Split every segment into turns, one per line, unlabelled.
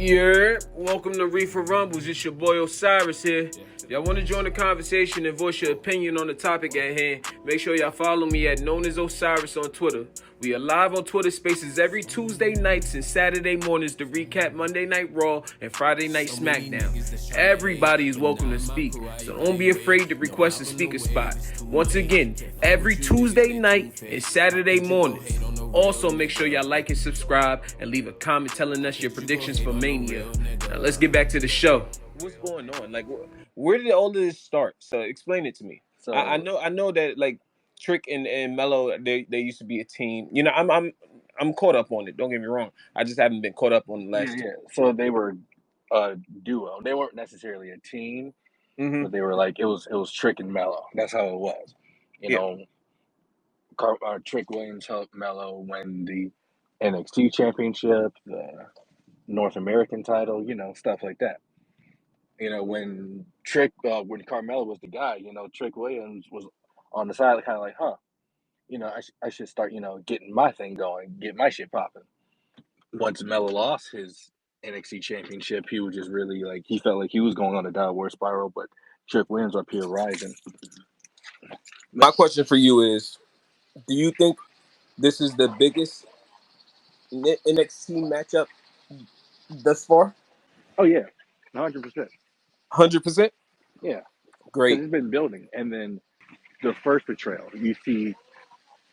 Yeah, welcome to Reefer Rumbles. It's your boy Osiris here. If y'all want to join the conversation and voice your opinion on the topic at hand, make sure y'all follow me at known as Osiris on Twitter. We are live on Twitter Spaces every Tuesday nights and Saturday mornings to recap Monday Night Raw and Friday Night SmackDown. Everybody is welcome to speak, so don't be afraid to request a speaker spot. Once again, every Tuesday night and Saturday mornings. Also, make sure y'all like and subscribe and leave a comment telling us your predictions for Mania. Now, let's get back to the show. What's going on? Like, where did all of this start? So, explain it to me.
So
I know that like Trick and Mello, they used to be a team. You know, I'm caught up on it. Don't get me wrong. I just haven't been caught up on the last
yeah. So they were a duo. They weren't necessarily a team,
two. Mm-hmm.
but they were like it was Trick and Mello. That's how it was. You
Yeah.
know, Trick Williams helped Mello win the NXT championship, the North American title. You know, stuff like that. You know, when Carmelo was the guy, Trick Williams was on the side, kind of like, huh. I should start, getting my thing going, get my shit popping. Once Melo lost his NXT championship, he was just really like he felt like he was going on a downward spiral. But Trick Williams up here rising.
My question for you is: do you think this is the biggest NXT matchup thus far?
Oh yeah, 100%.
100%.
Yeah, because
Great.
it's been building, and then the first betrayal, you see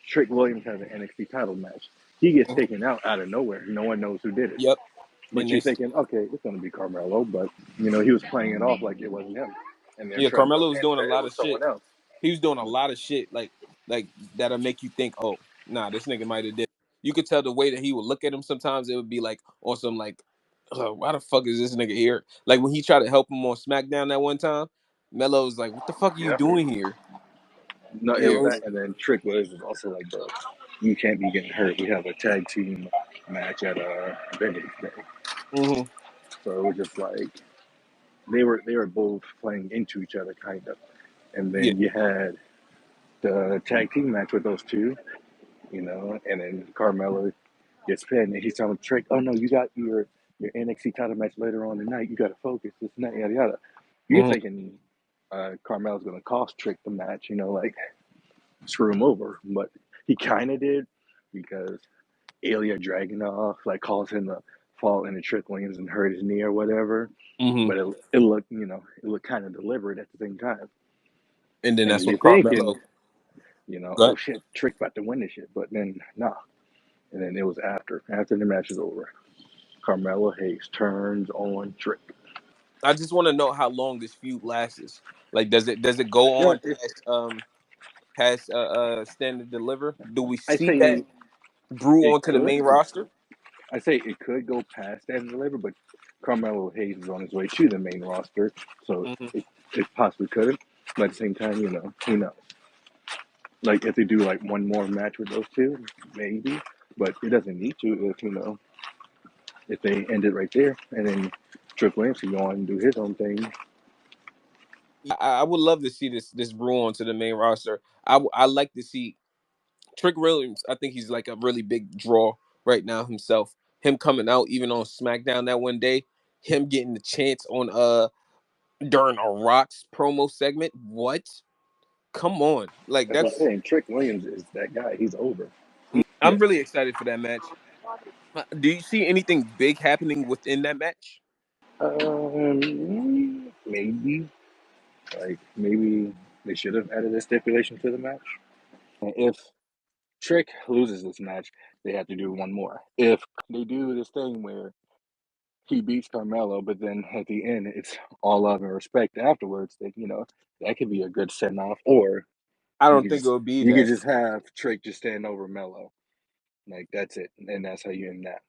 Trick Williams has an NXT title match. He gets taken out of nowhere. No one knows who did it.
Yep.
But
And
you're
this,
thinking, okay, it's going to be Carmelo, but he was playing it off like it wasn't him, and then
yeah,
Trick
Carmelo
goes,
was
and
doing a
it
lot
was
of shit.
someone else.
He was doing a lot of shit like that'll make you think, oh, nah, this nigga might have did. You could tell the way that he would look at him. Sometimes it would be like on some like, why the fuck is this nigga here? Like when he tried to help him on SmackDown that one time, Melo was like, what the fuck are you
Yeah.
doing here?
No, it
You
was
know?
that, and then Trick Williams was also like, "Bro, you can't be getting hurt. We have a tag team match at Veterans Day."
Mm-hmm.
So it was just like they were both playing into each other, kind of. And
Yeah.
then you had the tag team match with those two, and then Carmelo gets pinned, and he's telling Trick, "Oh no, you got your NXT title match later on tonight. You got to focus. This and that, yada yada." You're
Mm-hmm.
thinking Carmelo's going to cost Trick the match, like screw him over, but he kind of did because Ilya Dragunov like caused him to fall into Trick Williams and hurt his knee or whatever.
Mm-hmm.
But it looked kind of deliberate at the same time.
And then
And
that's when
you're thinking,
Carmelo
oh
got.
shit, Trick about to win this shit. But then nah. And then it was after the match is over, Carmelo Hayes turns on Trick.
I just want to know how long this feud lasts. Like, does it go
Yeah,
on past Stand and Deliver? Do we
I
see that
say
brew
it
onto the
could.
main roster?
I say it could go past that and deliver, but Carmelo Hayes is on his way to the main roster, so
Mm-hmm.
it possibly couldn't. But at the same time, who knows? Like if they do like one more match with those two, maybe. But it doesn't need to if they end it right there, and then Trick Williams can go on and do his own thing.
I would love to see this brew onto the main roster. I like to see Trick Williams. I think he's like a really big draw right now himself. Him coming out even on SmackDown that one day, him getting the chance on during a Rocks promo segment. What? Come on, like
That's what I'm
that's.
saying. Trick Williams is that guy. He's over. Yeah.
I'm really excited for that match. Do you see anything big happening within that match?
Maybe maybe they should have added a stipulation to the match. And if Trick loses this match, they have to do one more. If they do this thing where he beats Carmelo, but then at the end it's all love and respect afterwards, that could be a good send off. Or
I
you
don't
could
think it
just
would be
you could
that.
just have Trick just stand over Melo. Like that's it. And that's how you end that.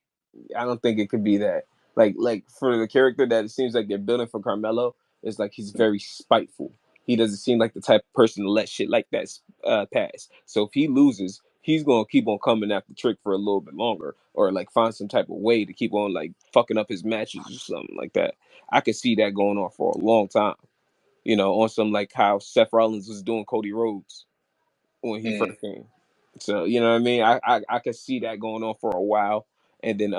I don't think it could be that. Like for the character that it seems like they're building for Carmelo, it's like he's very spiteful. He doesn't seem like the type of person to let shit like that pass. So if he loses, he's gonna keep on coming after Trick for a little bit longer, or like find some type of way to keep on like fucking up his matches or something like that. I could see that going on for a long time. On some like how Seth Rollins was doing Cody Rhodes when he
Mm.
first came. So you know what I mean. I could see that going on for a while, and then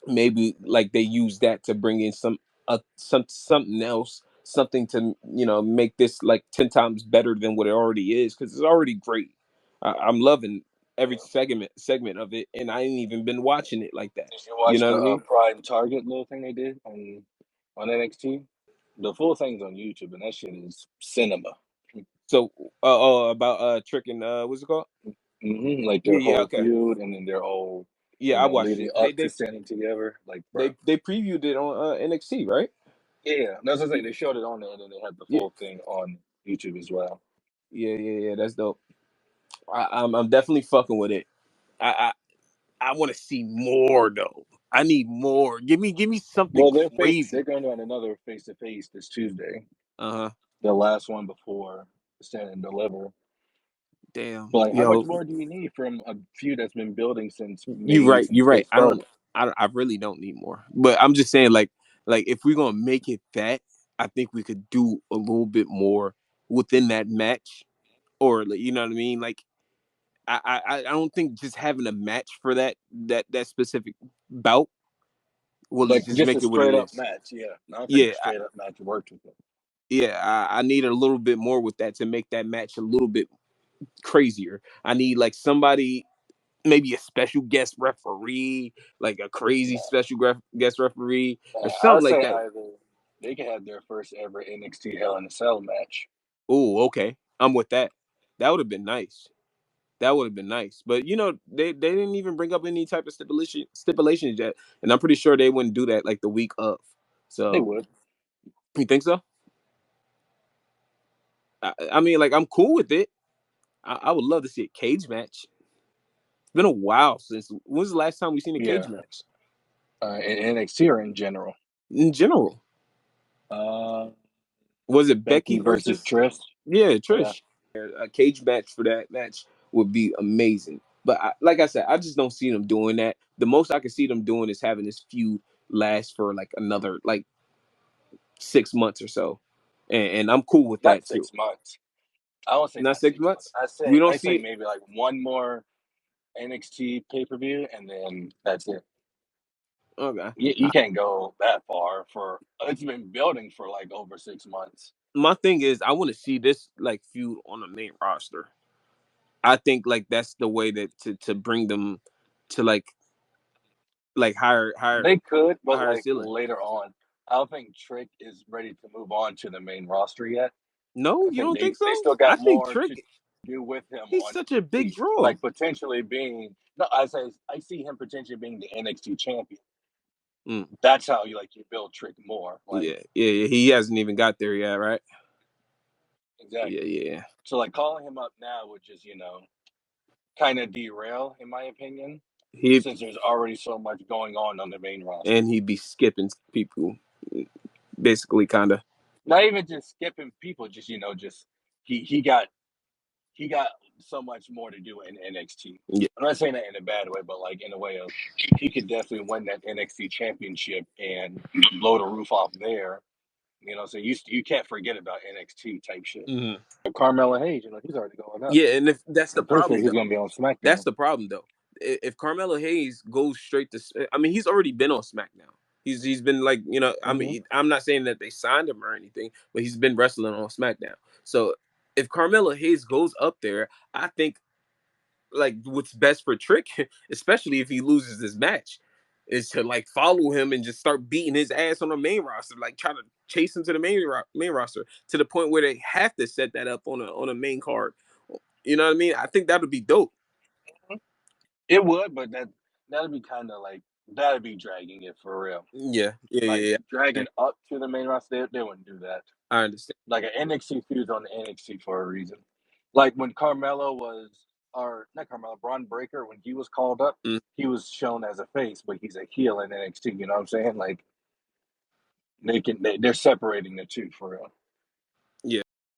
maybe like they use that to bring in something else, something to make this like 10 times better than what it already is, because it's already great. I'm loving every
Yeah.
segment of it, and I ain't even been watching it like that.
Did you
You
watch
know
the
what I mean?
Prime Target little thing they did on NXT? The full thing's on YouTube, and that shit is cinema.
So, about Trick and what's it called?
Like
Yeah,
their
yeah,
whole
okay,
feud, and then their whole,
yeah, I watched
leading
it. They
up to
they
standing together. Like, bro,
they previewed it on NXT, right?
yeah, that's what I'm saying. They showed it on there, and then they had the
Yeah,
full thing on YouTube as well.
yeah. That's dope. I'm definitely fucking with it. I I want to see more though. I need more. Give me something
Well,
crazy.
they're going to another face to face this Tuesday,
Uh huh.
the last one before Stand and Deliver.
Damn.
But like, how much
Yo,
more do you need from a feud that's been building since
you
maybe
right.
since
You right.
Chris
I don't.
Bourbon?
I really don't need more. But I'm just saying, like if we're gonna make it that, I think we could do a little bit more within that match, or like, you know what I mean? Like I don't think just having a match for that specific bout will
Like
just
just a
make it what it
straight up
is.
match, yeah. I don't think a
Yeah,
straight up match worked with it.
I need a little bit more with that to make that match a little bit crazier. I need like somebody, maybe a special guest referee, like a crazy
No,
special guest referee or
I
something
would
like
say
that.
either they could have their first ever NXT Hell in a Cell match.
Oh, okay, I'm with that. That would have been nice. That would have been nice. But they didn't even bring up any type of stipulations yet, and I'm pretty sure they wouldn't do that like the week of.
They
So
would.
you think so? I mean, like I'm cool with it. I would love to see a cage match. It's been a while since. When's the last time we seen a cage
Yeah.
match
In NXT or in general.
in general?
Uh,
Was it Becky
Becky versus
versus?
Trish.
Yeah,
Yeah,
Trish. A cage match for that match would be amazing. But like I said, I just don't see them doing that. The most I can see them doing is having this feud last for like another like 6 months or so, and I'm cool with
not
that too.
6 months. I won't say
Not
not
six
6 months.
months. We don't
I say
see.
maybe like one more NXT pay per view, and then that's it.
Okay.
You can't go that far for it's been building for like over 6 months.
My thing is, I want to see this like feud on the main roster. I think like that's the way that to bring them to like
They could,
a
but
higher
like
ceiling.
later on, I don't think Trick is ready to move on to the main roster yet.
No,
I
you
think
don't think
they
so?
still
I
got
think
more to
Trick,
do with him
he's
on
such a big
NXT.
draw.
Like potentially being no, I see him potentially being the NXT champion.
Mm,
That's how you build Trick more. Like
yeah. He hasn't even got there yet, right? Yeah,
exactly.
yeah.
So like calling him up now would just kind of derail, in my opinion,
He
since there's already so much going on the main roster.
and he'd be skipping people, basically, kind of.
Not even just skipping people, just just he he got he got so much more to do in NXT.
Yeah.
I'm not saying that in a bad way, but like in a way of he could definitely win that NXT championship and blow the roof off there. So you can't forget about NXT type shit.
Hmm.
Carmelo Hayes, he's already going up.
Yeah, and if that's the
I'm pretty sure
problem
he's
though.
gonna be on
That's
SmackDown.
the problem though. If Carmelo Hayes goes straight to, I mean, he's already been on SmackDown. He's been like, I
Hmm.
mean, I'm not saying that they signed him or anything, but he's been wrestling on SmackDown. So if Carmelo Hayes goes up there, I think like what's best for Trick, especially if he loses this match, is to like follow him and just start beating his ass on the main roster, like try to chase him to the main roster to the point where they have to set that up on a main card. You know what I mean? I think that would be dope.
It would, but that'd be kind of like that'd be dragging it for real.
Yeah, yeah,
Like
yeah, yeah.
dragging up to the main roster, they wouldn't do that.
I understand.
Like an NXT feud's on the NXT for a reason. Like when Carmelo was, or not Carmelo, Braun Breaker, when he was called up,
Mm.
he was shown as a face, but he's a heel in NXT. You know what I'm saying? Like they're separating the two for real.